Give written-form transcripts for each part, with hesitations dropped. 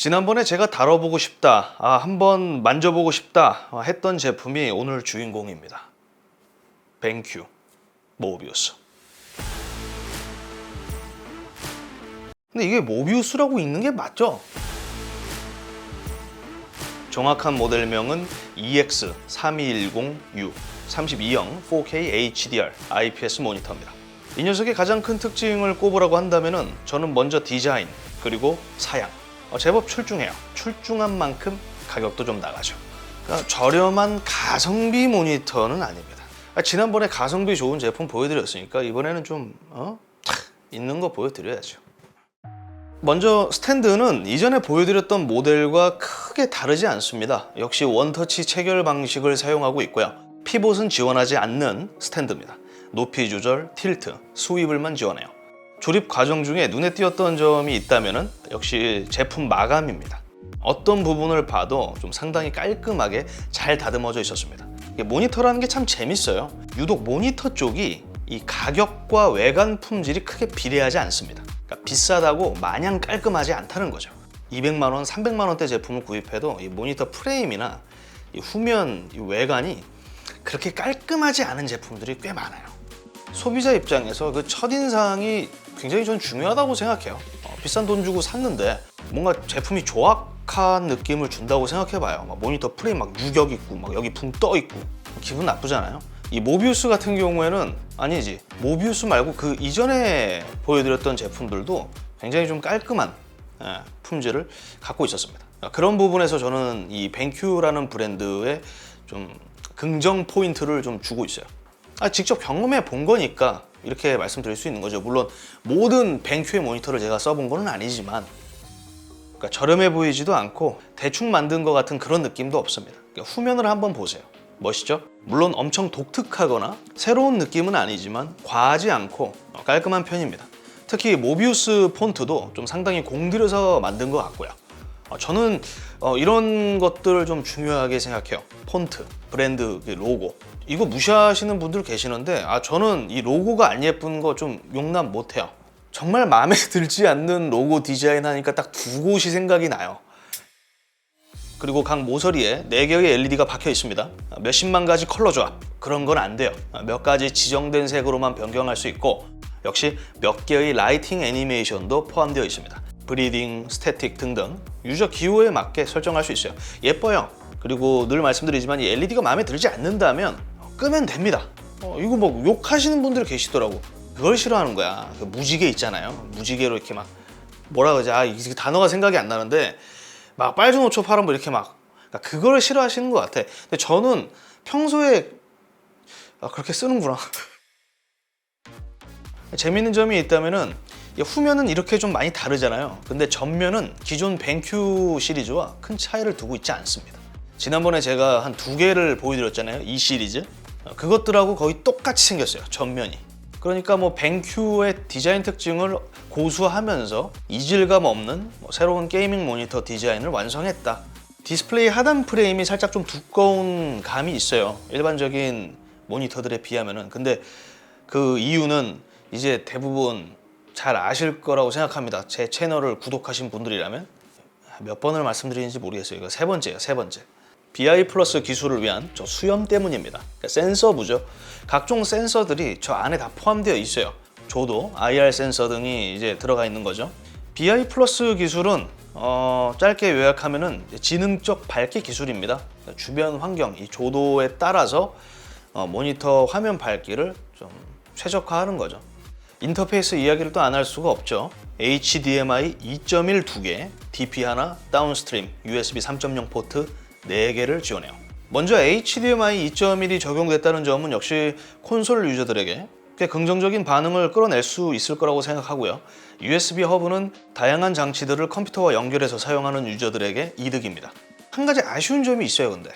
지난번에 제가 다뤄보고 싶다, 한번 만져보고 싶다 했던 제품이 오늘 주인공입니다. 뱅큐 모비우스. 근데 이게 모비우스라고 읽는 게 맞죠? 정확한 모델명은 EX3210U 32형 4K HDR IPS 모니터입니다. 이 녀석의 가장 큰 특징을 꼽으라고 한다면 저는 먼저 디자인 그리고 사양, 제법 출중해요. 출중한 만큼 가격도 좀 나가죠. 그러니까 저렴한 가성비 모니터는 아닙니다. 지난번에 가성비 좋은 제품 보여드렸으니까 이번에는 좀 있는 거 보여드려야죠. 먼저 스탠드는 이전에 보여드렸던 모델과 크게 다르지 않습니다. 역시 원터치 체결 방식을 사용하고 있고요. 피봇은 지원하지 않는 스탠드입니다. 높이 조절, 틸트, 스위블만 지원해요. 조립 과정 중에 눈에 띄었던 점이 있다면 역시 제품 마감입니다. 어떤 부분을 봐도 좀 상당히 깔끔하게 잘 다듬어져 있었습니다. 모니터라는 게 참 재밌어요. 유독 모니터 쪽이 이 가격과 외관 품질이 크게 비례하지 않습니다. 그러니까 비싸다고 마냥 깔끔하지 않다는 거죠. 200만 원, 300만 원대 제품을 구입해도 이 모니터 프레임이나 이 후면 이 외관이 그렇게 깔끔하지 않은 제품들이 꽤 많아요. 소비자 입장에서 그 첫인상이 굉장히 전 중요하다고 생각해요. 비싼 돈 주고 샀는데 뭔가 제품이 조악한 느낌을 준다고 생각해봐요. 막 모니터 프레임 막 유격 있고 막 여기 붕 떠 있고 기분 나쁘잖아요. 이 모비우스 같은 경우에는 아니지, 모비우스 말고 그 이전에 보여드렸던 제품들도 굉장히 좀 깔끔한 품질을 갖고 있었습니다. 그런 부분에서 저는 이 뱅큐라는 브랜드에 좀 긍정 포인트를 좀 주고 있어요. 직접 경험해 본 거니까 이렇게 말씀드릴 수 있는 거죠. 물론 모든 뱅큐의 모니터를 제가 써본 건 아니지만, 그러니까 저렴해 보이지도 않고 대충 만든 것 같은 그런 느낌도 없습니다. 그러니까 후면을 한번 보세요. 멋있죠? 물론 엄청 독특하거나 새로운 느낌은 아니지만 과하지 않고 깔끔한 편입니다. 특히 모비우스 폰트도 좀 상당히 공들여서 만든 것 같고요. 저는 이런 것들을 좀 중요하게 생각해요. 폰트, 브랜드 로고. 이거 무시하시는 분들 계시는데 저는 이 로고가 안 예쁜 거 좀 용납 못해요. 정말 마음에 들지 않는 로고 디자인 하니까 딱 두 곳이 생각이 나요. 그리고 각 모서리에 4개의 LED가 박혀 있습니다. 몇십만 가지 컬러 조합, 그런 건 안 돼요. 몇 가지 지정된 색으로만 변경할 수 있고, 역시 몇 개의 라이팅 애니메이션도 포함되어 있습니다. 브리딩, 스태틱 등등 유저 기호에 맞게 설정할 수 있어요. 예뻐요. 그리고 늘 말씀드리지만 이 LED가 마음에 들지 않는다면 끄면 됩니다. 이거 뭐 욕하시는 분들 계시더라고. 그걸 싫어하는 거야. 그 무지개 있잖아요. 무지개로 이렇게 막 뭐라 그러지? 이 단어가 생각이 안 나는데 막 빨주 노초 파란불 이렇게 막, 그러니까 그걸 싫어하시는 것 같아. 근데 저는 평소에 그렇게 쓰는구나. 재밌는 점이 있다면은 후면은 이렇게 좀 많이 다르잖아요. 근데 전면은 기존 뱅큐 시리즈와 큰 차이를 두고 있지 않습니다. 지난번에 제가 한 2개를 보여드렸잖아요. 이 시리즈. 그것들하고 거의 똑같이 생겼어요. 전면이. 그러니까 뭐 뱅큐의 디자인 특징을 고수하면서 이질감 없는 새로운 게이밍 모니터 디자인을 완성했다. 디스플레이 하단 프레임이 살짝 좀 두꺼운 감이 있어요. 일반적인 모니터들에 비하면은. 근데 그 이유는 이제 대부분 잘 아실 거라고 생각합니다. 제 채널을 구독하신 분들이라면. 몇 번을 말씀드리는지 모르겠어요. 이거 3번째예요, 3번째. BI 플러스 기술을 위한 저 수염 때문입니다. 그러니까 센서부죠. 각종 센서들이 저 안에 다 포함되어 있어요. 조도, IR 센서 등이 이제 들어가 있는 거죠. BI 플러스 기술은 짧게 요약하면은 지능적 밝기 기술입니다. 그러니까 주변 환경, 이 조도에 따라서 모니터 화면 밝기를 좀 최적화하는 거죠. 인터페이스 이야기를 또 안 할 수가 없죠. HDMI 2.1 2개, DP 하나, 다운스트림, USB 3.0 포트 4개를 지원해요. 먼저 HDMI 2.1이 적용됐다는 점은 역시 콘솔 유저들에게 꽤 긍정적인 반응을 끌어낼 수 있을 거라고 생각하고요. USB 허브는 다양한 장치들을 컴퓨터와 연결해서 사용하는 유저들에게 이득입니다. 한 가지 아쉬운 점이 있어요. 근데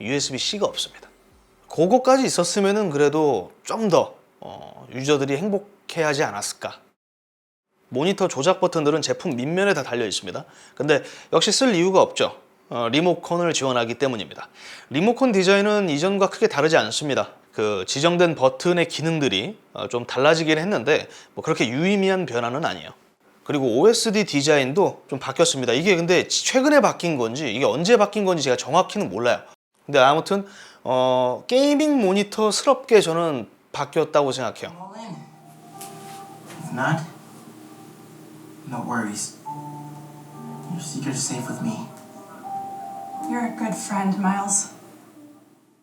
USB-C가 없습니다. 그거까지 있었으면 그래도 좀 더 유저들이 행복해하지 않았을까. 모니터 조작 버튼들은 제품 밑면에 다 달려 있습니다. 근데 역시 쓸 이유가 없죠. 리모컨을 지원하기 때문입니다. 리모컨 디자인은 이전과 크게 다르지 않습니다. 그 지정된 버튼의 기능들이 좀 달라지긴 했는데 뭐 그렇게 유의미한 변화는 아니에요. 그리고 OSD 디자인도 좀 바뀌었습니다. 이게 근데 최근에 바뀐 건지 이게 언제 바뀐 건지 제가 정확히는 몰라요. 근데 아무튼 게이밍 모니터스럽게 저는 바뀌었다고 생각해요. All in. If not, no worries. Your secret's safe with me. You're a good friend, Miles.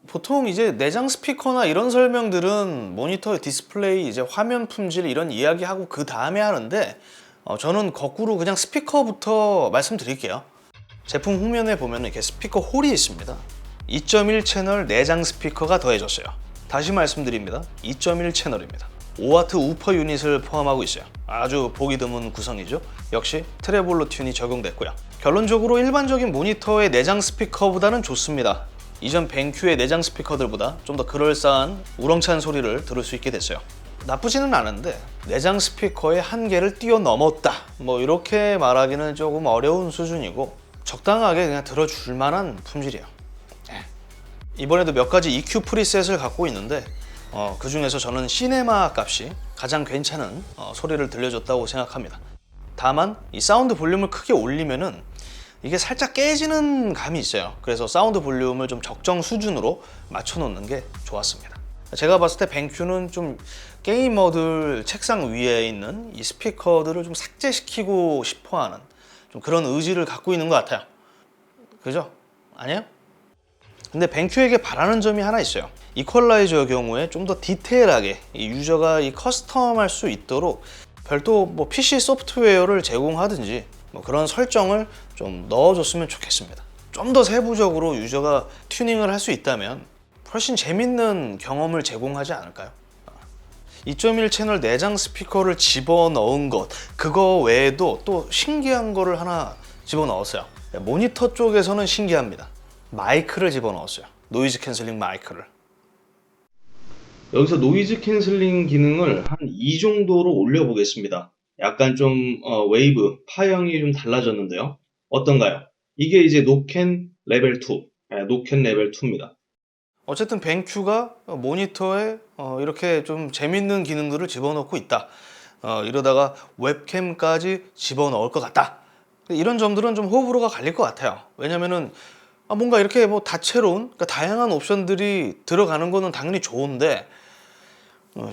보통 이제 내장 스피커나 이런 설명들은 모니터 디스플레이, 이제 화면 품질 이런 이야기하고 그 다음에 하는데 저는 거꾸로 그냥 스피커부터 말씀드릴게요. 제품 후면에 보면 이렇게 스피커 홀이 있습니다. 2.1 채널 내장 스피커가 더해졌어요. 다시 말씀드립니다. 2.1 채널입니다. 5W 우퍼 유닛을 포함하고 있어요. 아주 보기 드문 구성이죠. 역시 트래블로 튠이 적용됐고요. 결론적으로 일반적인 모니터의 내장 스피커보다는 좋습니다. 이전 벤큐의 내장 스피커들보다 좀 더 그럴싸한 우렁찬 소리를 들을 수 있게 됐어요. 나쁘지는 않은데 내장 스피커의 한계를 뛰어넘었다, 뭐 이렇게 말하기는 조금 어려운 수준이고 적당하게 그냥 들어줄 만한 품질이에요. 이번에도 몇 가지 EQ 프리셋을 갖고 있는데 그 중에서 저는 시네마 값이 가장 괜찮은 소리를 들려줬다고 생각합니다. 다만 이 사운드 볼륨을 크게 올리면은 이게 살짝 깨지는 감이 있어요. 그래서 사운드 볼륨을 좀 적정 수준으로 맞춰 놓는 게 좋았습니다. 제가 봤을 때 벤큐는 좀 게이머들 책상 위에 있는 이 스피커들을 좀 삭제시키고 싶어하는 좀 그런 의지를 갖고 있는 것 같아요. 그죠? 아니에요? 근데 벤큐에게 바라는 점이 하나 있어요. 이퀄라이저의 경우에 좀 더 디테일하게 이 유저가 이 커스텀할 수 있도록 별도 뭐 PC 소프트웨어를 제공하든지 뭐 그런 설정을 좀 넣어줬으면 좋겠습니다. 좀 더 세부적으로 유저가 튜닝을 할 수 있다면 훨씬 재밌는 경험을 제공하지 않을까요? 2.1 채널 내장 스피커를 집어넣은 것, 그거 외에도 또 신기한 거를 하나 집어넣었어요. 모니터 쪽에서는 신기합니다. 마이크를 집어넣었어요. 노이즈 캔슬링 마이크를. 여기서 노이즈 캔슬링 기능을 한 2 정도로 올려보겠습니다. 약간 좀 웨이브, 파형이 좀 달라졌는데요. 어떤가요? 이게 이제 노캔 레벨 2, 노캔 레벨 2입니다. 어쨌든 벤큐가 모니터에 이렇게 좀 재밌는 기능들을 집어넣고 있다. 이러다가 웹캠까지 집어넣을 것 같다. 이런 점들은 좀 호불호가 갈릴 것 같아요. 왜냐면은 뭔가 이렇게 뭐 다채로운, 그러니까 다양한 옵션들이 들어가는 거는 당연히 좋은데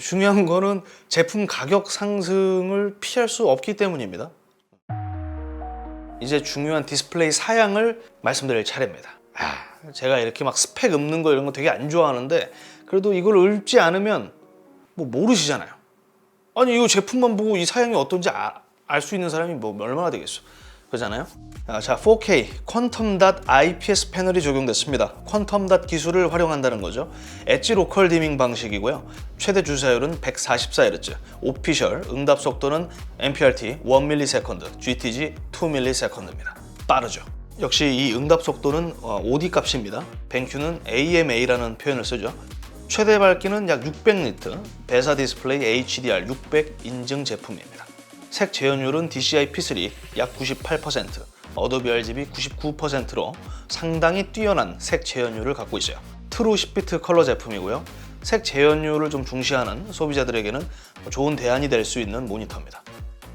중요한 거는 제품 가격 상승을 피할 수 없기 때문입니다. 이제 중요한 디스플레이 사양을 말씀드릴 차례입니다. 제가 이렇게 막 스펙 읊는 거 이런 거 되게 안 좋아하는데 그래도 이걸 읊지 않으면 뭐 모르시잖아요. 아니 이거 제품만 보고 이 사양이 어떤지 알 수 있는 사람이 뭐 얼마나 되겠어. 그렇잖아요. 자, 4K 퀀텀 닷 IPS 패널이 적용됐습니다. 퀀텀 닷 기술을 활용한다는 거죠. 엣지 로컬 디밍 방식이고요. 최대 주사율은 144Hz, 오피셜 응답 속도는 MPRT 1ms, GTG 2ms입니다. 빠르죠. 역시 이 응답 속도는 OD 값입니다. 벤큐는 AMA라는 표현을 쓰죠. 최대 밝기는 약 600니트, 배사 디스플레이 HDR 600 인증 제품입니다. 색 재현율은 DCI P3 약 98%, 어도비 RGB 99%로 상당히 뛰어난 색 재현율을 갖고 있어요. 트루 10비트 컬러 제품이고요. 색 재현율을 좀 중시하는 소비자들에게는 좋은 대안이 될 수 있는 모니터입니다.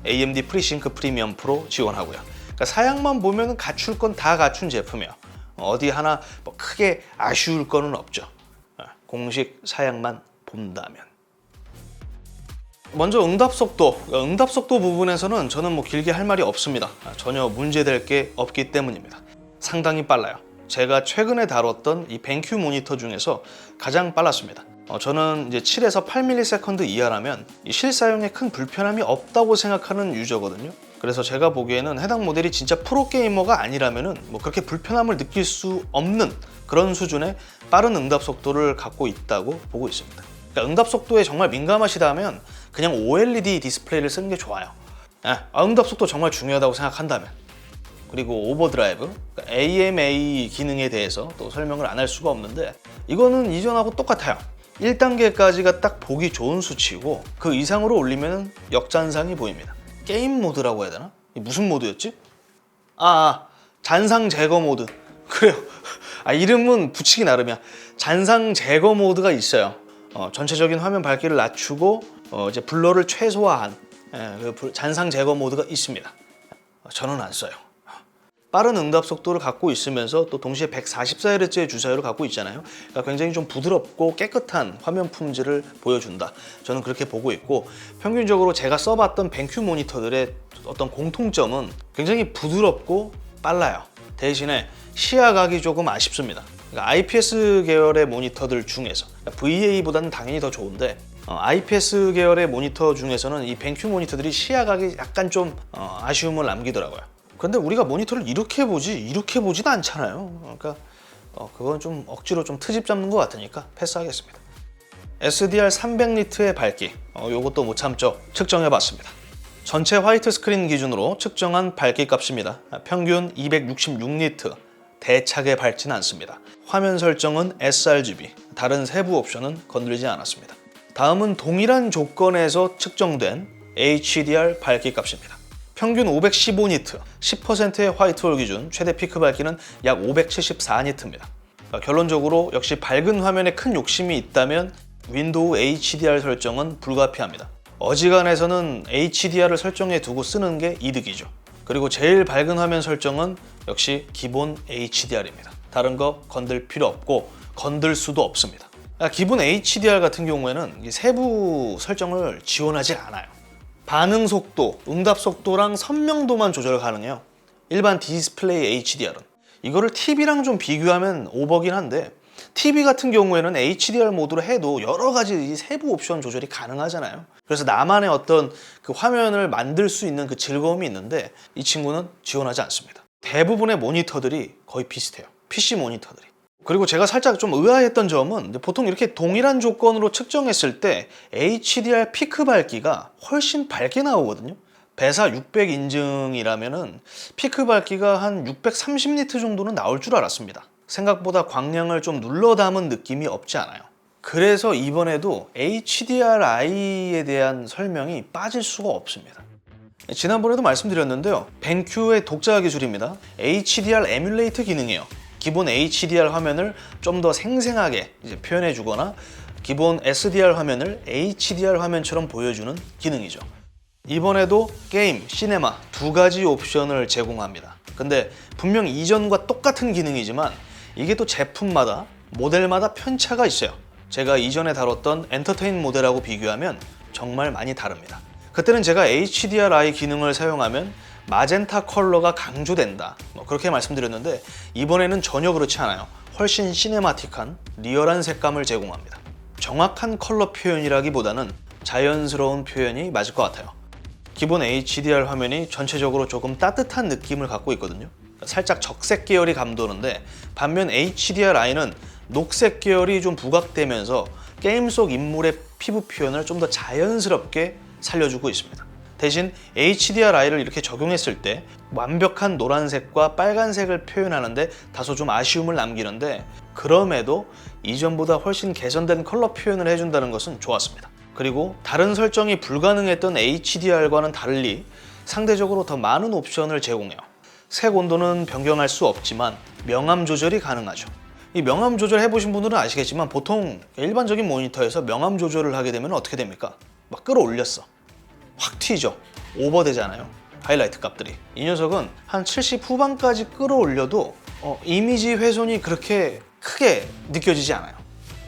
AMD FreeSync 프리미엄 프로 지원하고요. 그러니까 사양만 보면 갖출 건 다 갖춘 제품이에요. 어디 하나 뭐 크게 아쉬울 거는 없죠. 공식 사양만 본다면. 먼저 응답 속도 부분에서는 저는 뭐 길게 할 말이 없습니다. 전혀 문제될 게 없기 때문입니다. 상당히 빨라요. 제가 최근에 다뤘던 이 벤큐 모니터 중에서 가장 빨랐습니다. 저는 이제 7에서 8ms 이하라면 이 실사용에 큰 불편함이 없다고 생각하는 유저거든요. 그래서 제가 보기에는 해당 모델이 진짜 프로게이머가 아니라면은 뭐 그렇게 불편함을 느낄 수 없는 그런 수준의 빠른 응답 속도를 갖고 있다고 보고 있습니다. 그러니까 응답 속도에 정말 민감하시다면 그냥 OLED 디스플레이를 쓰는 게 좋아요. 응답 속도 정말 중요하다고 생각한다면. 그리고 오버드라이브, 그러니까 AMA 기능에 대해서 또 설명을 안 할 수가 없는데 이거는 이전하고 똑같아요. 1단계까지가 딱 보기 좋은 수치고 그 이상으로 올리면 역잔상이 보입니다. 게임 모드라고 해야 되나? 무슨 모드였지? 잔상 제거 모드. 그래요. 이름은 붙이기 나름이야. 잔상 제거 모드가 있어요. 전체적인 화면 밝기를 낮추고 이제 블러를 최소화한 그 잔상 제거 모드가 있습니다. 저는 안 써요. 빠른 응답 속도를 갖고 있으면서 또 동시에 144Hz의 주사율을 갖고 있잖아요. 그러니까 굉장히 좀 부드럽고 깨끗한 화면 품질을 보여준다. 저는 그렇게 보고 있고, 평균적으로 제가 써봤던 벤큐 모니터들의 어떤 공통점은 굉장히 부드럽고 빨라요. 대신에 시야각이 조금 아쉽습니다. 그러니까 IPS 계열의 모니터들 중에서, 그러니까 VA보다는 당연히 더 좋은데 IPS 계열의 모니터 중에서는 이 벤큐 모니터들이 시야각이 약간 좀 아쉬움을 남기더라고요. 근데 우리가 모니터를 이렇게 보지는 않잖아요. 그러니까 그건 좀 억지로 좀 트집 잡는 것 같으니까 패스하겠습니다. SDR 300니트의 밝기, 요것도 못 참죠. 측정해봤습니다. 전체 화이트 스크린 기준으로 측정한 밝기 값입니다. 평균 266니트, 대차게 밝지는 않습니다. 화면 설정은 sRGB, 다른 세부 옵션은 건드리지 않았습니다. 다음은 동일한 조건에서 측정된 HDR 밝기 값입니다. 평균 515니트, 10%의 화이트홀 기준 최대 피크 밝기는 약 574니트입니다. 그러니까 결론적으로 역시 밝은 화면에 큰 욕심이 있다면 윈도우 HDR 설정은 불가피합니다. 어지간해서는 HDR을 설정해 두고 쓰는 게 이득이죠. 그리고 제일 밝은 화면 설정은 역시 기본 HDR입니다. 다른 거 건들 필요 없고 건들 수도 없습니다. 기본 HDR 같은 경우에는 세부 설정을 지원하지 않아요. 반응 속도, 응답 속도랑 선명도만 조절 가능해요. 일반 디스플레이 HDR은. 이거를 TV랑 좀 비교하면 오버긴 한데, TV 같은 경우에는 HDR 모드로 해도 여러 가지 세부 옵션 조절이 가능하잖아요. 그래서 나만의 어떤 그 화면을 만들 수 있는 그 즐거움이 있는데 이 친구는 지원하지 않습니다. 대부분의 모니터들이 거의 비슷해요. PC 모니터들이. 그리고 제가 살짝 좀 의아했던 점은 보통 이렇게 동일한 조건으로 측정했을 때 HDR 피크 밝기가 훨씬 밝게 나오거든요. 배사 600 인증이라면은 피크 밝기가 한 630니트 정도는 나올 줄 알았습니다. 생각보다 광량을 좀 눌러 담은 느낌이 없지 않아요. 그래서 이번에도 HDRI에 대한 설명이 빠질 수가 없습니다. 지난번에도 말씀드렸는데요. 벤큐의 독자 기술입니다. HDR 에뮬레이트 기능이에요. 기본 HDR 화면을 좀 더 생생하게 표현해 주거나 기본 SDR 화면을 HDR 화면처럼 보여주는 기능이죠. 이번에도 게임, 시네마 두 가지 옵션을 제공합니다. 근데 분명 이전과 똑같은 기능이지만 이게 또 제품마다 모델마다 편차가 있어요. 제가 이전에 다뤘던 엔터테인 모델하고 비교하면 정말 많이 다릅니다. 그때는 제가 HDRI 기능을 사용하면 마젠타 컬러가 강조된다, 그렇게 말씀드렸는데 이번에는 전혀 그렇지 않아요. 훨씬 시네마틱한 리얼한 색감을 제공합니다. 정확한 컬러 표현이라기보다는 자연스러운 표현이 맞을 것 같아요. 기본 HDR 화면이 전체적으로 조금 따뜻한 느낌을 갖고 있거든요. 살짝 적색 계열이 감도는데 반면 HDRI는 녹색 계열이 좀 부각되면서 게임 속 인물의 피부 표현을 좀 더 자연스럽게 살려주고 있습니다. 대신 HDRI를 이렇게 적용했을 때 완벽한 노란색과 빨간색을 표현하는데 다소 좀 아쉬움을 남기는데, 그럼에도 이전보다 훨씬 개선된 컬러 표현을 해준다는 것은 좋았습니다. 그리고 다른 설정이 불가능했던 HDR과는 달리 상대적으로 더 많은 옵션을 제공해요. 색 온도는 변경할 수 없지만 명암 조절이 가능하죠. 이 명암 조절 해보신 분들은 아시겠지만 보통 일반적인 모니터에서 명암 조절을 하게 되면 어떻게 됩니까? 막 끌어올렸어. 확 튀죠. 오버되잖아요. 하이라이트 값들이. 이 녀석은 한 70 후반까지 끌어올려도 이미지 훼손이 그렇게 크게 느껴지지 않아요.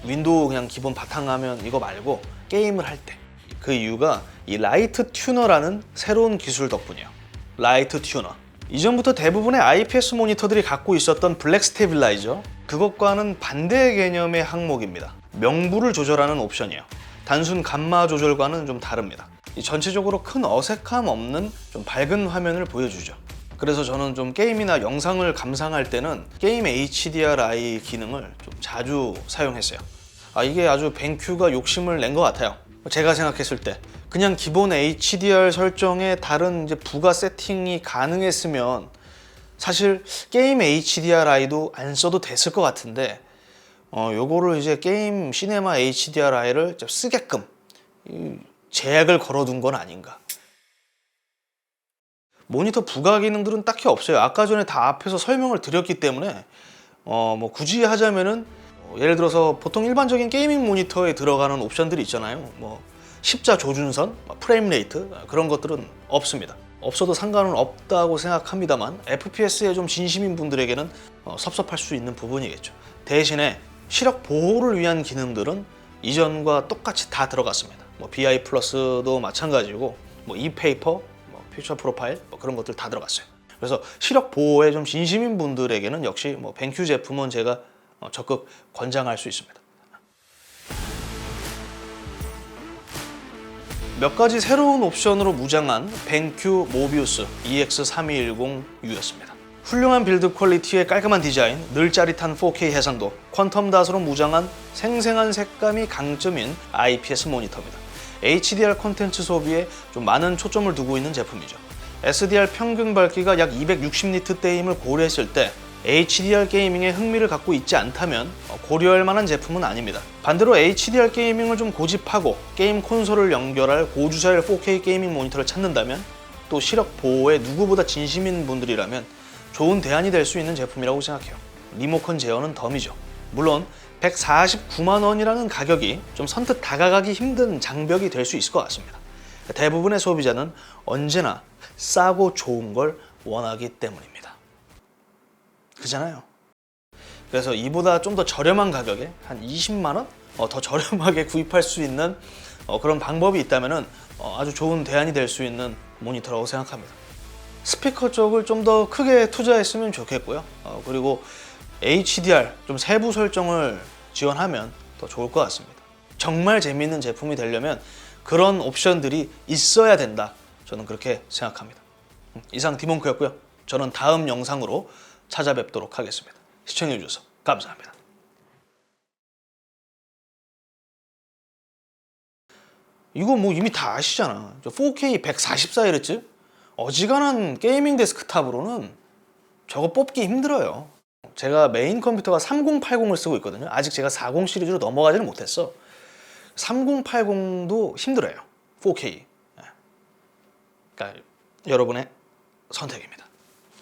윈도우 그냥 기본 바탕화면 이거 말고 게임을 할 때. 그 이유가 이 라이트 튜너라는 새로운 기술 덕분이에요. 라이트 튜너. 이전부터 대부분의 IPS 모니터들이 갖고 있었던 블랙 스테빌라이저, 그것과는 반대 개념의 항목입니다. 명부를 조절하는 옵션이에요. 단순 감마 조절과는 좀 다릅니다. 전체적으로 큰 어색함 없는 좀 밝은 화면을 보여주죠. 그래서 저는 좀 게임이나 영상을 감상할 때는 게임 HDRI 기능을 좀 자주 사용했어요. 이게 아주 벤큐가 욕심을 낸 것 같아요. 제가 생각했을 때 그냥 기본 HDR 설정에 다른 이제 부가 세팅이 가능했으면 사실 게임 HDRI도 안 써도 됐을 것 같은데 요거를 이제 게임 시네마 HDRI를 쓰게끔 제약을 걸어둔 건 아닌가. 모니터 부가 기능들은 딱히 없어요. 아까 전에 다 앞에서 설명을 드렸기 때문에 뭐 굳이 하자면은 예를 들어서 보통 일반적인 게이밍 모니터에 들어가는 옵션들이 있잖아요. 뭐 십자 조준선, 프레임 레이트 그런 것들은 없습니다. 없어도 상관은 없다고 생각합니다만 FPS에 좀 진심인 분들에게는 섭섭할 수 있는 부분이겠죠. 대신에 시력 보호를 위한 기능들은 이전과 똑같이 다 들어갔습니다. BI 플러스도 마찬가지고 e페이퍼, 퓨처 프로파일 그런 것들 다 들어갔어요. 그래서 시력 보호에 좀 진심인 분들에게는 역시 벤큐 제품은 제가 적극 권장할 수 있습니다. 몇 가지 새로운 옵션으로 무장한 벤큐 모비우스 EX3210U였습니다. 훌륭한 빌드 퀄리티의 깔끔한 디자인, 늘 짜릿한 4K 해상도, 퀀텀 닷으로 무장한 생생한 색감이 강점인 IPS 모니터입니다. HDR 콘텐츠 소비에 좀 많은 초점을 두고 있는 제품이죠. SDR 평균 밝기가 약 260니트대임을 고려했을 때 HDR 게이밍에 흥미를 갖고 있지 않다면 고려할 만한 제품은 아닙니다. 반대로 HDR 게이밍을 좀 고집하고 게임 콘솔을 연결할 고주사율 4K 게이밍 모니터를 찾는다면 또 시력 보호에 누구보다 진심인 분들이라면 좋은 대안이 될 수 있는 제품이라고 생각해요. 리모컨 제어는 덤이죠. 물론 149만 원이라는 가격이 좀 선뜻 다가가기 힘든 장벽이 될 수 있을 것 같습니다. 대부분의 소비자는 언제나 싸고 좋은 걸 원하기 때문입니다. 그잖아요. 그래서 이보다 좀 더 저렴한 가격에 한 20만 원? 더 저렴하게 구입할 수 있는 그런 방법이 있다면 아주 좋은 대안이 될 수 있는 모니터라고 생각합니다. 스피커 쪽을 좀 더 크게 투자했으면 좋겠고요. 그리고 HDR 좀 세부 설정을 지원하면 더 좋을 것 같습니다. 정말 재미있는 제품이 되려면 그런 옵션들이 있어야 된다. 저는 그렇게 생각합니다. 이상 디몽크였고요. 저는 다음 영상으로 찾아뵙도록 하겠습니다. 시청해주셔서 감사합니다. 이거 이미 다 아시잖아. 4K 144Hz? 어지간한 게이밍 데스크탑으로는 저거 뽑기 힘들어요. 제가 메인 컴퓨터가 3080을 쓰고 있거든요. 아직 제가 40 시리즈로 넘어가지는 못했어. 3080도 힘들어요. 4K. 그러니까 여러분의 선택입니다.